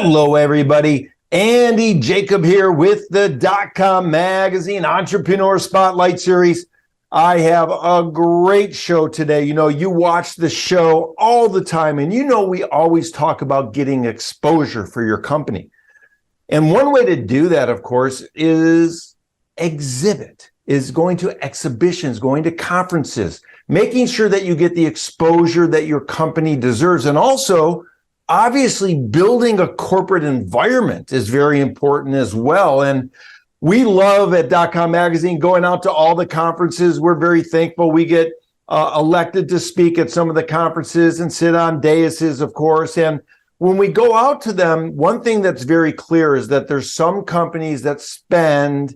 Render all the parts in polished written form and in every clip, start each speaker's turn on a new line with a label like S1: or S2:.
S1: Hello, everybody. Andy Jacob here with the DotCom Magazine Entrepreneur Spotlight Series. I have a great show today. You know, you watch the show all the time, and you know we always talk about getting exposure for your company. And one way to do that, of course, is exhibit, is going to exhibitions, going to conferences, making sure that you get the exposure that your company deserves. And also, obviously, building a corporate environment is very important as well. And we love at DotCom Magazine going out to all the conferences. We're very thankful we get elected to speak at some of the conferences and sit on daises, of course. And when we go out to them, one thing that's very clear is that there's some companies that spend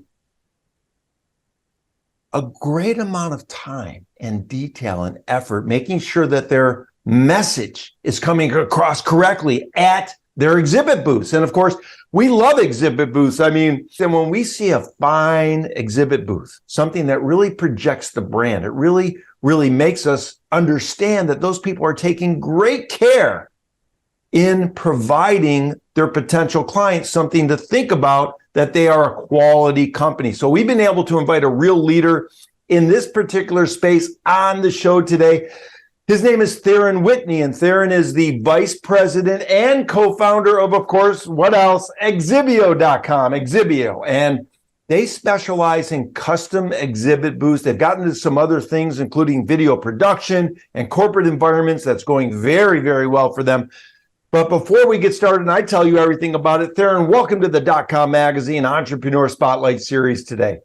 S1: a great amount of time and detail and effort making sure that their message is coming across correctly at their exhibit booths. And of course, we love exhibit booths. I mean, and when we see a fine exhibit booth, something that really projects the brand, it really makes us understand that those people are taking great care in providing their potential clients something to think about, that they are a quality company. So we've been able to invite a real leader in this particular space on the show today. His name is Theron Whitney, and Theron is the vice president and co-founder of course, what else? Xibeo.com, Xibeo. And they specialize in custom exhibit booths. They've gotten into some other things, including video production and corporate environments. That's going very, very well for them. But before we get started, and I tell you everything about it, Theron, welcome to the DotCom Magazine Entrepreneur Spotlight Series today.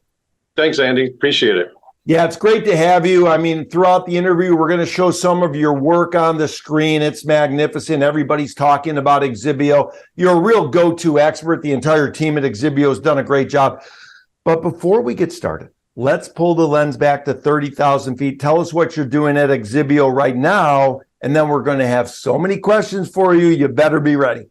S2: Thanks, Andy. Appreciate it.
S1: Yeah, it's great to have you. I mean, throughout the interview, we're going to show some of your work on the screen. It's magnificent. Everybody's talking about Xibeo. You're a real go-to expert. The entire team at Xibeo has done a great job. But before we get started, let's pull the lens back to 30,000 feet. Tell us what you're doing at Xibeo right now, and then we're going to have so many questions for you. You better be ready.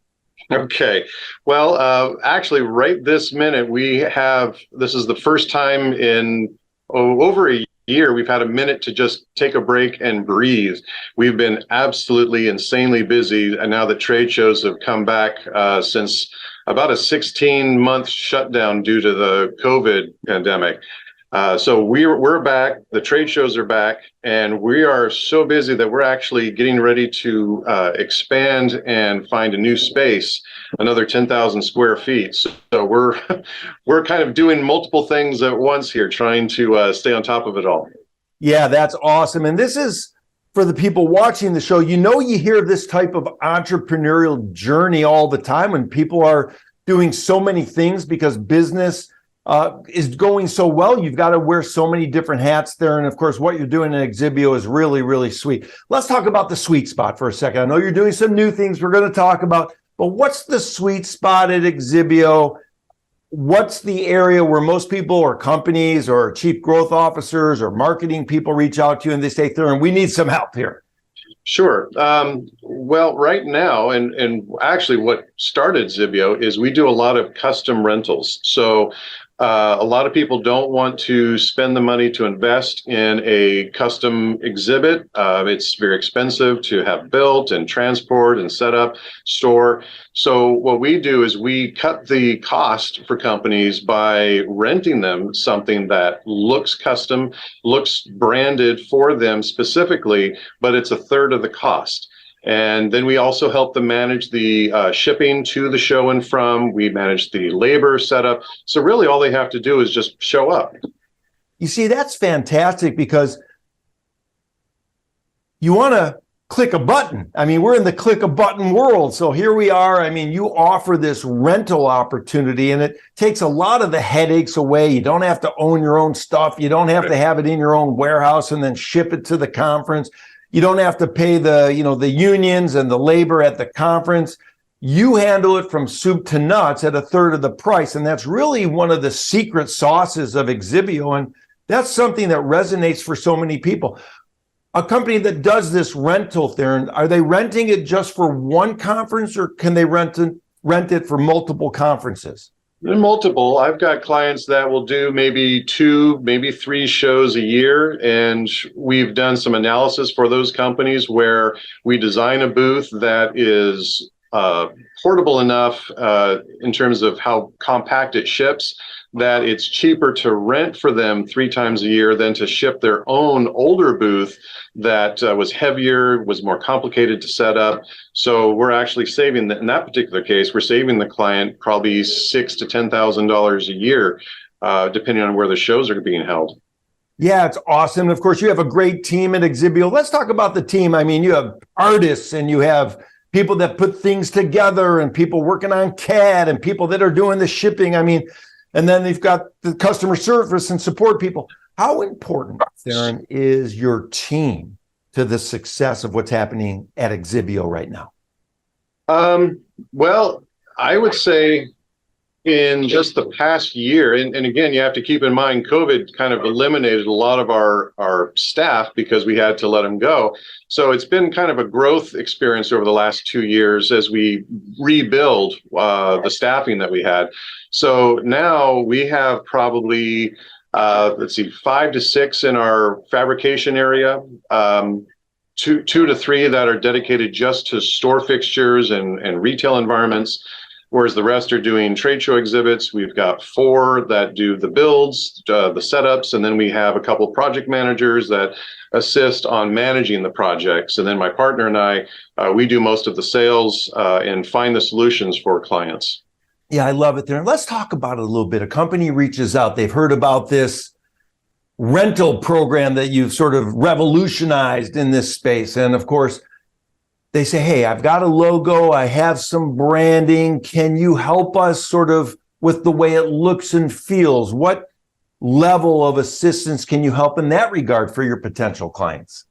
S2: Okay. Well, actually, right this minute, this is the first time in over a year, we've had a minute to just take a break and breathe. We've been absolutely insanely busy, and now the trade shows have come back since about a 16-month shutdown due to the COVID pandemic. So we're back, the trade shows are back, and we are so busy that we're actually getting ready to expand and find a new space, another 10,000 square feet. So we're kind of doing multiple things at once here, trying to stay on top of it all.
S1: Yeah, that's awesome. And this is for the people watching the show. You know, you hear this type of entrepreneurial journey all the time when people are doing so many things because business is going so well. You've got to wear so many different hats there. And of course, what you're doing at Xibeo is really, really sweet. Let's talk about the sweet spot for a second. I know you're doing some new things we're going to talk about, but what's the sweet spot at Xibeo? What's the area where most people or companies or chief growth officers or marketing people reach out to you and they say, Theron, we need some help here?
S2: Sure. Well, right now, and actually what started Xibeo is we do a lot of custom rentals. So a lot of people don't want to spend the money to invest in a custom exhibit. It's very expensive to have built and transport and set up, store. So what we do is we cut the cost for companies by renting them something that looks custom, looks branded for them specifically, but it's a third of the cost. And then we also help them manage the shipping to the show and from. We manage the labor setup. So really all they have to do is just show up.
S1: You see, that's fantastic because you want to click a button. I mean, we're in the click a button world. So here we are. I mean, you offer this rental opportunity and it takes a lot of the headaches away. You don't have to own your own stuff. You don't have to have it in your own warehouse and then ship it to the conference. You don't have to pay the unions and the labor at the conference. You handle it from soup to nuts at a third of the price. And that's really one of the secret sauces of Xibeo. And that's something that resonates for so many people. A company that does this rental, Theron, are they renting it just for one conference or can they rent it for multiple conferences?
S2: Multiple. I've got clients that will do maybe 2, maybe 3 shows a year, and we've done some analysis for those companies where we design a booth that is portable enough in terms of how compact it ships, that it's cheaper to rent for them 3 times a year than to ship their own older booth that was heavier, was more complicated to set up. So we're actually saving, in that particular case, we're saving the client probably $6,000 to $10,000 a year, depending on where the shows are being held.
S1: Yeah, it's awesome. Of course, you have a great team at Xibeo. Let's talk about the team. I mean, you have artists and you have people that put things together and people working on CAD and people that are doing the shipping. I mean, and then they've got the customer service and support people. How important, Theron, is your team to the success of what's happening at Xibeo right now?
S2: Well, I would say in just the past year, and again, you have to keep in mind, COVID kind of eliminated a lot of our staff because we had to let them go. So it's been kind of a growth experience over the last 2 years as we rebuild the staffing that we had. So now we have probably, 5 to 6 in our fabrication area, 2 to 3 that are dedicated just to store fixtures and retail environments, whereas the rest are doing trade show exhibits. We've got 4 that do the builds, the setups, and then we have a couple project managers that assist on managing the projects. And then my partner and I, we do most of the sales and find the solutions for clients.
S1: Yeah, I love it there. Let's talk about it a little bit. A company reaches out. They've heard about this rental program that you've sort of revolutionized in this space. And of course, they say, hey, I've got a logo. I have some branding. Can you help us sort of with the way it looks and feels? What level of assistance can you help in that regard for your potential clients?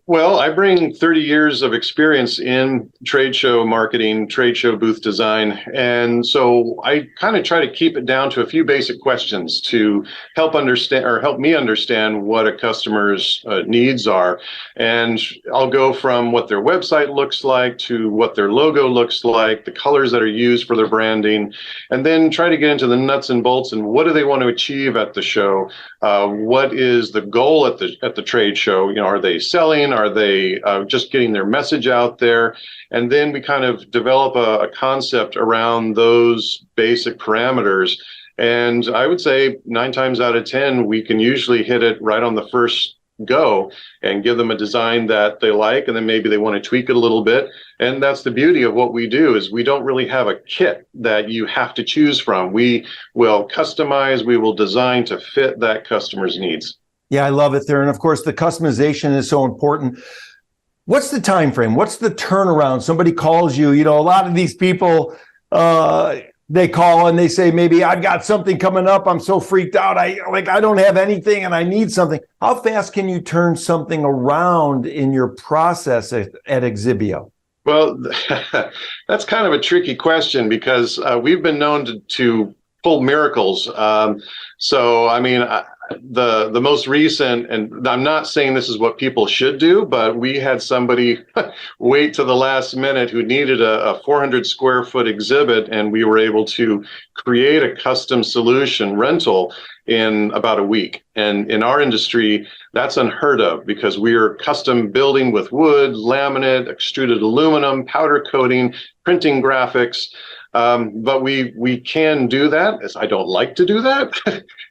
S2: Well, I bring 30 years of experience in trade show marketing, trade show booth design. And so I kind of try to keep it down to a few basic questions to help understand or help me understand what a customer's needs are. And I'll go from what their website looks like to what their logo looks like, the colors that are used for their branding, and then try to get into the nuts and bolts and what do they want to achieve at the show? What is the goal at the trade show? You know, are they selling? Are they just getting their message out there? And then we kind of develop a concept around those basic parameters. And I would say 9 times out of 10, we can usually hit it right on the first go and give them a design that they like, and then maybe they want to tweak it a little bit. And that's the beauty of what we do, is we don't really have a kit that you have to choose from. We will customize, we will design to fit that customer's needs.
S1: Yeah, I love it there. And of course, the customization is so important. What's the time frame? What's the turnaround? Somebody calls you, you know, a lot of these people, they call and they say, maybe I've got something coming up. I'm so freaked out. I don't have anything and I need something. How fast can you turn something around in your process at Xibeo? Well,
S2: that's kind of a tricky question because we've been known to pull miracles. So, I mean, the most recent, and I'm not saying this is what people should do, but we had somebody wait to the last minute who needed a 400 square foot exhibit, and we were able to create a custom solution rental in about a week. And in our industry, that's unheard of because we're custom building with wood, laminate, extruded aluminum, powder coating, printing graphics. But we can do that. I don't like to do that.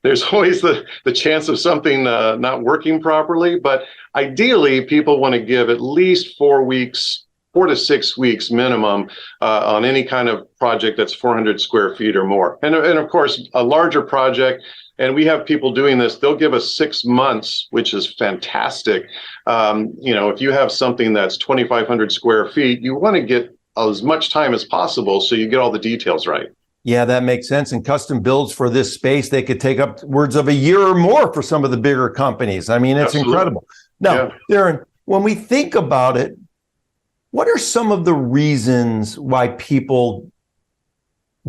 S2: There's always the chance of something not working properly. But ideally, people want to give at least 4 to 6 weeks minimum on any kind of project that's 400 square feet or more. And of course, a larger project, and we have people doing this, they'll give us 6 months, which is fantastic. You know, if you have something that's 2,500 square feet, you want to get as much time as possible so you get all the details right.
S1: Yeah, that makes sense. And custom builds for this space, they could take upwards of a year or more for some of the bigger companies. I mean, it's Absolutely. Incredible. Now, Theron, when we think about it, what are some of the reasons why people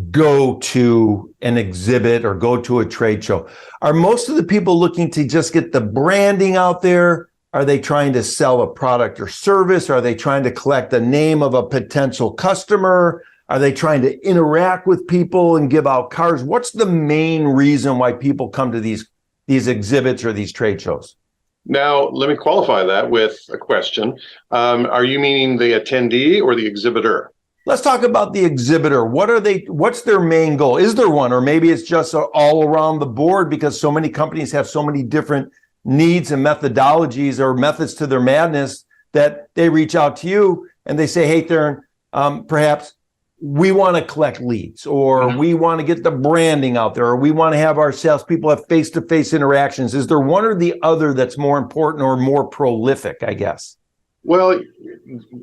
S1: go to an exhibit or go to a trade show? Are most of the people looking to just get the branding out there? Are they trying to sell a product or service? Are they trying to collect the name of a potential customer? Are they trying to interact with people and give out cards? What's the main reason why people come to these exhibits or these trade shows?
S2: Now, let me qualify that with a question. Are you meaning the attendee or the exhibitor?
S1: Let's talk about the exhibitor. What's their main goal? Is there one? Or maybe it's just all around the board because so many companies have so many different needs and methodologies or methods to their madness that they reach out to you and they say, hey, Theron, perhaps we want to collect leads, or we want to get the branding out there, or we want to have our salespeople have face-to-face interactions. Is there one or the other that's more important or more prolific, I guess?
S2: Well,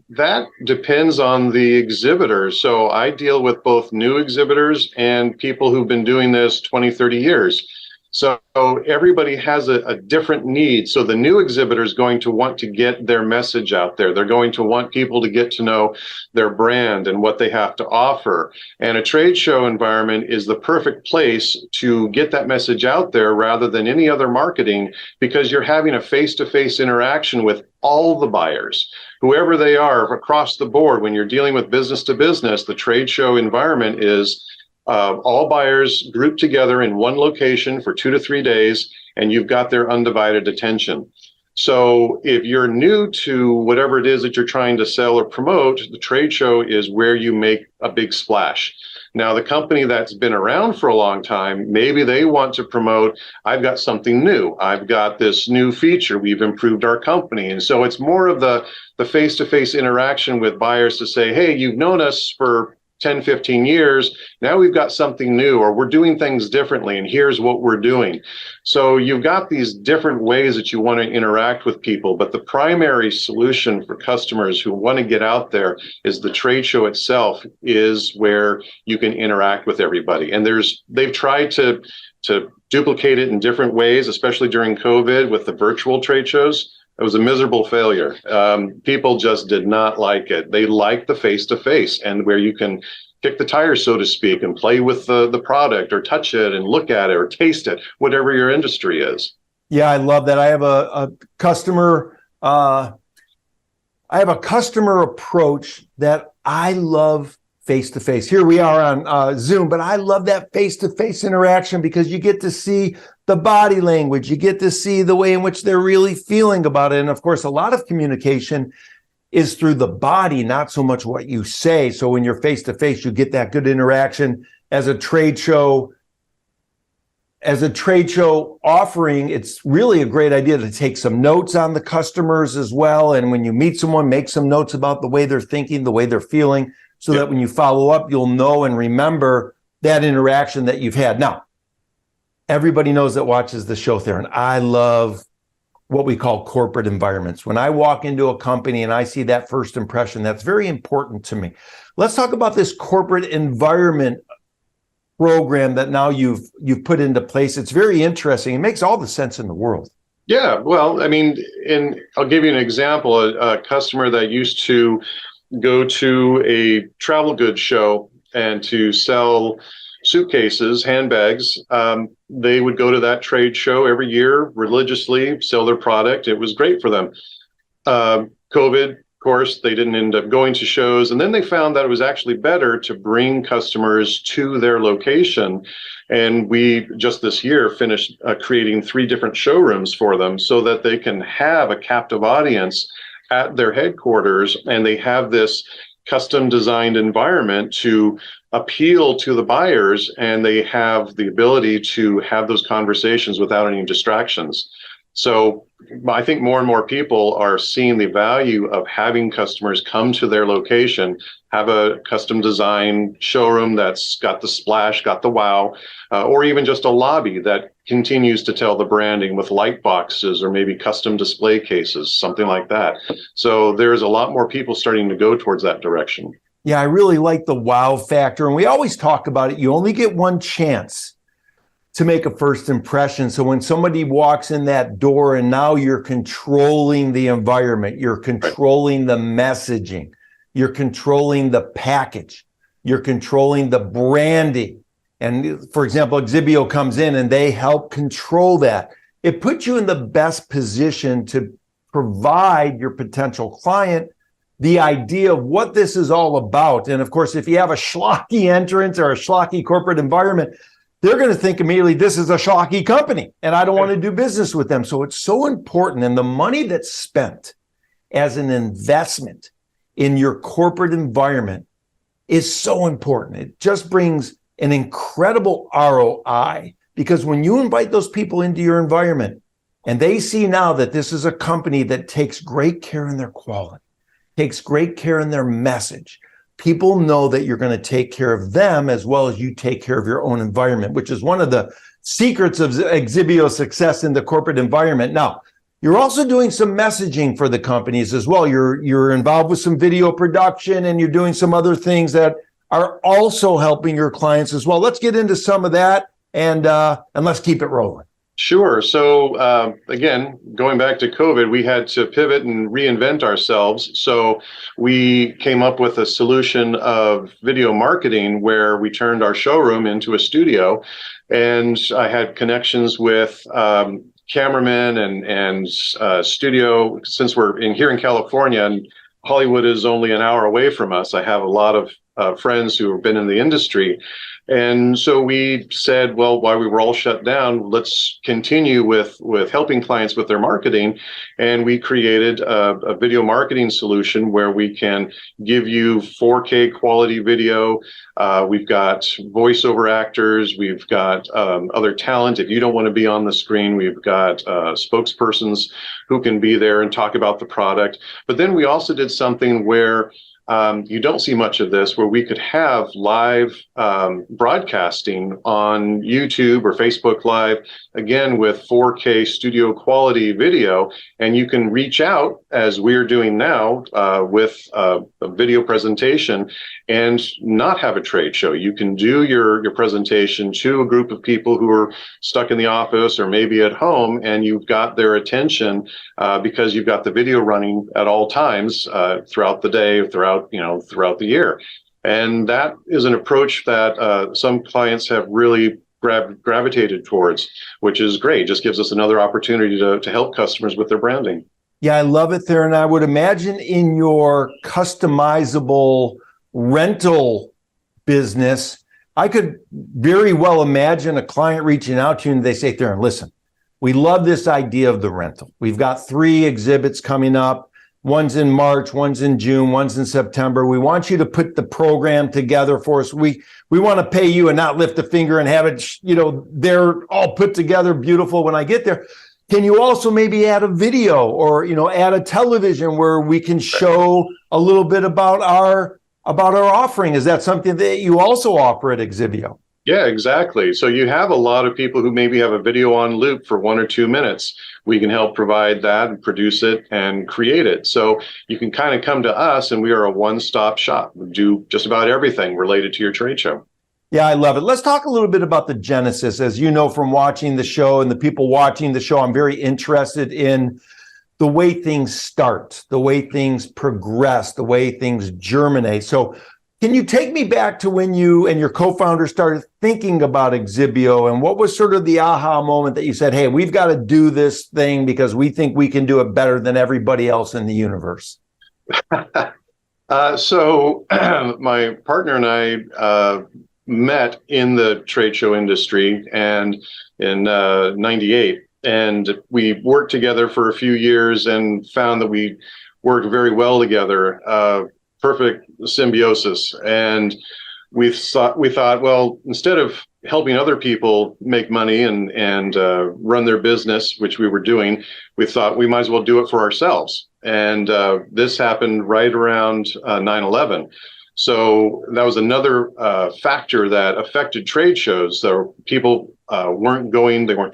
S2: that depends on the exhibitor. So I deal with both new exhibitors and people who've been doing this 20, 30 years. So everybody has a different need. So the new exhibitor is going to want to get their message out there. They're going to want people to get to know their brand and what they have to offer. And a trade show environment is the perfect place to get that message out there rather than any other marketing, because you're having a face-to-face interaction with all the buyers, whoever they are across the board. When you're dealing with business to business, the trade show environment is all buyers grouped together in one location for 2 to 3 days, and you've got their undivided attention. So if you're new to whatever it is that you're trying to sell or promote, the trade show is where you make a big splash. Now, the company that's been around for a long time, maybe they want to promote, I've got something new. I've got this new feature. We've improved our company. And so it's more of the face-to-face interaction with buyers to say, hey, you've known us for 10, 15 years, now we've got something new, or we're doing things differently, and here's what we're doing. So you've got these different ways that you want to interact with people, but the primary solution for customers who want to get out there is the trade show itself is where you can interact with everybody. And they've tried to duplicate it in different ways, especially during COVID with the virtual trade shows. It was a miserable failure. People just did not like it. They like the face-to-face and where you can kick the tires, so to speak, and play with the product or touch it and look at it or taste it, whatever your industry is.
S1: Yeah, I love that. I have a customer approach that I love face-to-face. Here we are on Zoom, but I love that face-to-face interaction because you get to see the body language. You get to see the way in which they're really feeling about it. And of course, a lot of communication is through the body, not so much what you say. So when you're face-to-face, you get that good interaction. As a trade show offering, it's really a great idea to take some notes on the customers as well. And when you meet someone, make some notes about the way they're thinking, the way they're feeling, so that when you follow up, you'll know and remember that interaction that you've had. Now, everybody knows that watches the show, Theron. I love what we call corporate environments. When I walk into a company and I see that first impression, that's very important to me. Let's talk about this corporate environment program that now you've put into place. It's very interesting. It makes all the sense in the world.
S2: Yeah, well, I mean, I'll give you an example. A customer that used to go to a travel goods show and to sell suitcases, handbags, they would go to that trade show every year religiously, sell their product. It was great for them. COVID, of course, they didn't end up going to shows. And then they found that it was actually better to bring customers to their location. And we just this year finished creating 3 different showrooms for them so that they can have a captive audience at their headquarters, and they have this custom designed environment to appeal to the buyers, and they have the ability to have those conversations without any distractions. So I think more and more people are seeing the value of having customers come to their location, have a custom design showroom that's got the splash, got the wow, or even just a lobby that continues to tell the branding with light boxes or maybe custom display cases, something like that. So there's a lot more people starting to go towards that direction.
S1: Yeah, I really like the wow factor. And we always talk about it. You only get one chance to make a first impression. So when somebody walks in that door and now you're controlling the environment, you're controlling the messaging, you're controlling the package, you're controlling the branding. And for example, Xibeo comes in and they help control that. It puts you in the best position to provide your potential client the idea of what this is all about. And of course, if you have a schlocky entrance or a schlocky corporate environment, they're going to think immediately, this is a schlocky company and I don't want to do business with them. So it's so important. And the money that's spent as an investment in your corporate environment is so important. It just brings an incredible ROI, because when you invite those people into your environment and they see now that this is a company that takes great care in their quality, takes great care in their message, people know that you're going to take care of them as well as you take care of your own environment, which is one of the secrets of Xibeo's success in the corporate environment. Now, you're also doing some messaging for the companies as well. You're involved with some video production, and you're doing some other things that are also helping your clients as well. Let's get into some of that, and let's keep it rolling.
S2: Sure. So again, going back to COVID, we had to pivot and reinvent ourselves. So we came up with a solution of video marketing where we turned our showroom into a studio, and I had connections with cameramen and studio. Since we're here in California and Hollywood is only an hour away from us, I have a lot of friends who have been in the industry. And so we said, well, while we were all shut down, let's continue with helping clients with their marketing. And we created a video marketing solution where we can give you 4K quality video. We've got voiceover actors. We've got other talent. If you don't want to be on the screen, we've got spokespersons who can be there and talk about the product. But then we also did something where you don't see much of this, where we could have live broadcasting on YouTube or Facebook Live, again, with 4K studio quality video. And you can reach out, as we're doing now, with a video presentation and not have a trade show. You can do your presentation to a group of people who are stuck in the office or maybe at home, and you've got their attention because you've got the video running at all times throughout the day, throughout the year. And that is an approach that some clients have really gravitated towards, which is great. Just gives us another opportunity to help customers with their branding. Yeah,
S1: I love it, Theron. I would imagine in your customizable rental business, I could very well imagine a client reaching out to you and they say, Theron, listen, we love this idea of the rental. We've got 3 exhibits coming up. One's in March, one's in June, one's in September. We want you to put the program together for us. We want to pay you and not lift a finger and have it, they're all put together beautiful when I get there. Can you also maybe add a video or, add a television where we can show a little bit about our offering? Is that something that you also offer at Xibeo?
S2: Yeah, exactly. So you have a lot of people who maybe have a video on loop for 1 or 2 minutes. We can help provide that and produce it and create it. So you can kind of come to us and we are a one-stop shop. We do just about everything related to your trade show.
S1: Yeah, I love it. Let's talk a little bit about the genesis. As you know from watching the show and the people watching the show, I'm very interested in the way things start, the way things progress, the way things germinate. So can you take me back to when you and your co-founder started thinking about Xibeo, and what was sort of the aha moment that you said, hey, we've got to do this thing because we think we can do it better than everybody else in the universe?
S2: So my partner and I met in the trade show industry and in 98. And we worked together for a few years and found that we worked very well together. Perfect symbiosis. And we thought, well, instead of helping other people make money and run their business, which we were doing, we thought we might as well do it for ourselves. And this happened right around 9/11. So that was another factor that affected trade shows. So people weren't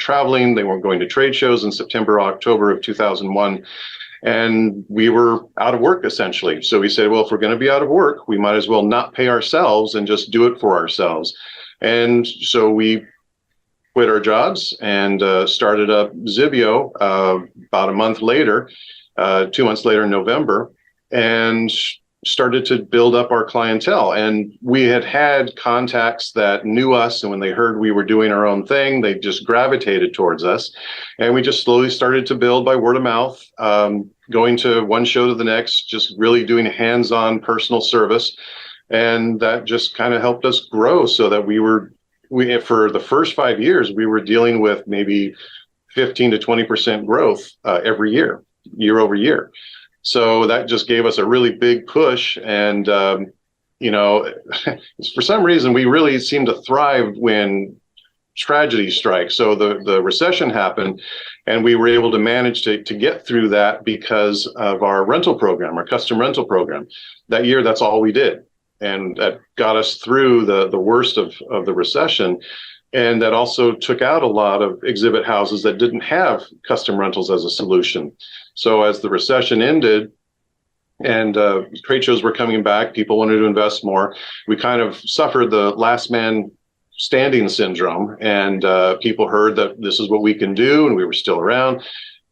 S2: traveling, they weren't going to trade shows in September, October of 2001. And we were out of work, essentially. So we said, well, if we're going to be out of work, we might as well not pay ourselves and just do it for ourselves. And so we quit our jobs and started up Xibeo about a month later, 2 months later in November, and started to build up our clientele. And we had contacts that knew us, and when they heard we were doing our own thing, they just gravitated towards us. And we just slowly started to build by word of mouth, going to one show to the next, just really doing hands-on personal service. And that just kind of helped us grow, so that we for the first 5 years, we were dealing with maybe 15 to 20% growth every year over year. So that just gave us a really big push. And for some reason, we really seem to thrive when tragedy strikes. So the recession happened, and we were able to manage to get through that because of our rental program, our custom rental program. That year, that's all we did. And that got us through the worst of the recession. And that also took out a lot of exhibit houses that didn't have custom rentals as a solution. So as the recession ended and trade shows were coming back, people wanted to invest more. We kind of suffered the last man standing syndrome, and people heard that this is what we can do, and we were still around.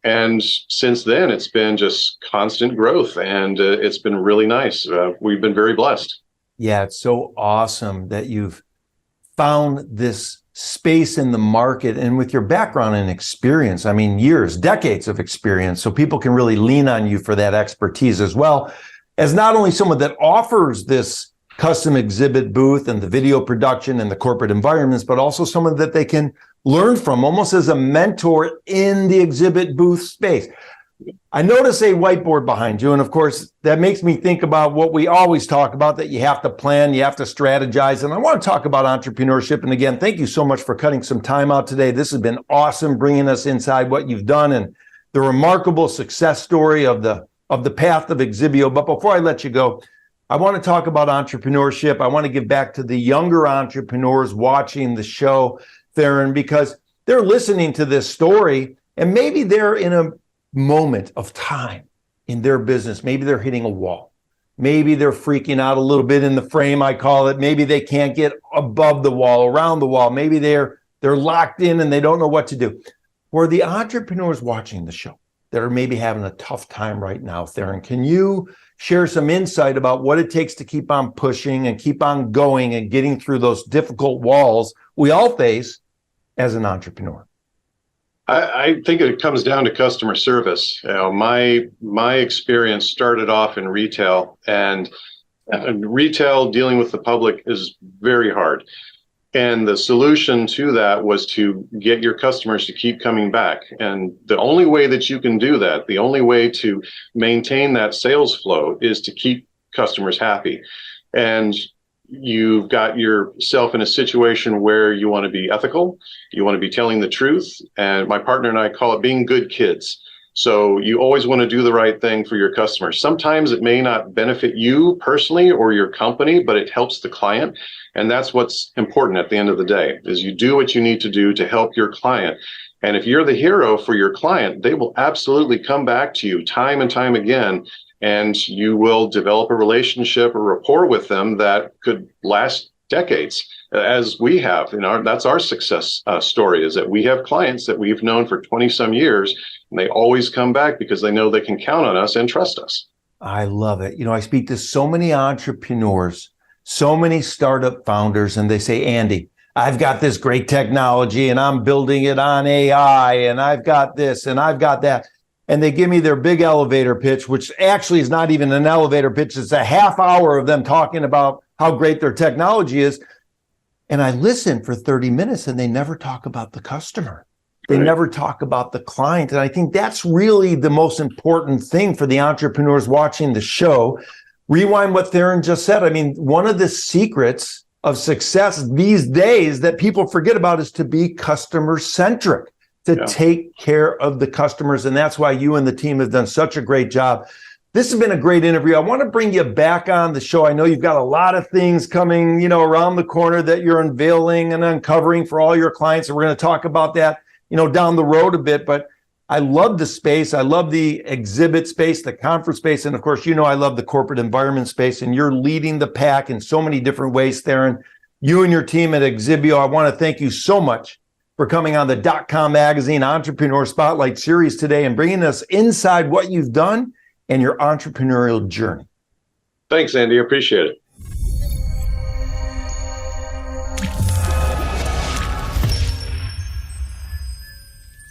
S2: And since then, it's been just constant growth, and it's been really nice. We've been very blessed.
S1: Yeah, it's so awesome that you've found this space in the market, and with your background and experience, I mean, years, decades of experience, so people can really lean on you for that expertise, as well as not only someone that offers this custom exhibit booth and the video production and the corporate environments, but also someone that they can learn from almost as a mentor in the exhibit booth space. I notice a whiteboard behind you, and of course, that makes me think about what we always talk about, that you have to plan, you have to strategize, and I want to talk about entrepreneurship. And again, thank you so much for cutting some time out today. This has been awesome, bringing us inside what you've done and the remarkable success story of the path of Xibeo. But before I let you go, I want to talk about entrepreneurship. I want to give back to the younger entrepreneurs watching the show, Theron, because they're listening to this story, and maybe they're in a moment of time in their business. Maybe they're hitting a wall. Maybe they're freaking out a little bit in the frame, I call it. Maybe they can't get above the wall, around the wall. Maybe they're locked in and they don't know what to do. For the entrepreneurs watching the show that are maybe having a tough time right now, Theron, can you share some insight about what it takes to keep on pushing and keep on going and getting through those difficult walls we all face as an entrepreneur?
S2: I think it comes down to customer service. My experience started off in retail, and retail dealing with the public is very hard. And the solution to that was to get your customers to keep coming back. And the only way that you can do that, the only way to maintain that sales flow, is to keep customers happy. And you've got yourself in a situation where you want to be ethical, you want to be telling the truth, and my partner and I call it being good kids. So you always want to do the right thing for your customers. Sometimes it may not benefit you personally or your company, but it helps the client. And that's what's important at the end of the day, is you do what you need to do to help your client. And if you're the hero for your client, they will absolutely come back to you time and time again. And you will develop a relationship or rapport with them that could last decades, as we have. That's our success story, is that we have clients that we've known for 20 some years, and they always come back because they know they can count on us and trust us.
S1: I love it. I speak to so many entrepreneurs, so many startup founders, and they say, Andy, I've got this great technology and I'm building it on AI, and I've got this and I've got that. And they give me their big elevator pitch, which actually is not even an elevator pitch. It's a half hour of them talking about how great their technology is. And I listen for 30 minutes and they never talk about the customer. They never talk about the client. And I think that's really the most important thing for the entrepreneurs watching the show. Rewind what Theron just said. I mean, one of the secrets of success these days that people forget about is to be customer centric, to take care of the customers. And that's why you and the team have done such a great job. This has been a great interview. I want to bring you back on the show. I know you've got a lot of things coming, around the corner that you're unveiling and uncovering for all your clients. And we're going to talk about that, down the road a bit. But I love the space. I love the exhibit space, the conference space. And of course, I love the corporate environment space. And you're leading the pack in so many different ways, Theron. You and your team at Xibeo, I want to thank you so much for coming on the DotCom Magazine Entrepreneur Spotlight Series today and bringing us inside what you've done and your entrepreneurial journey.
S2: Thanks, Andy. I appreciate it.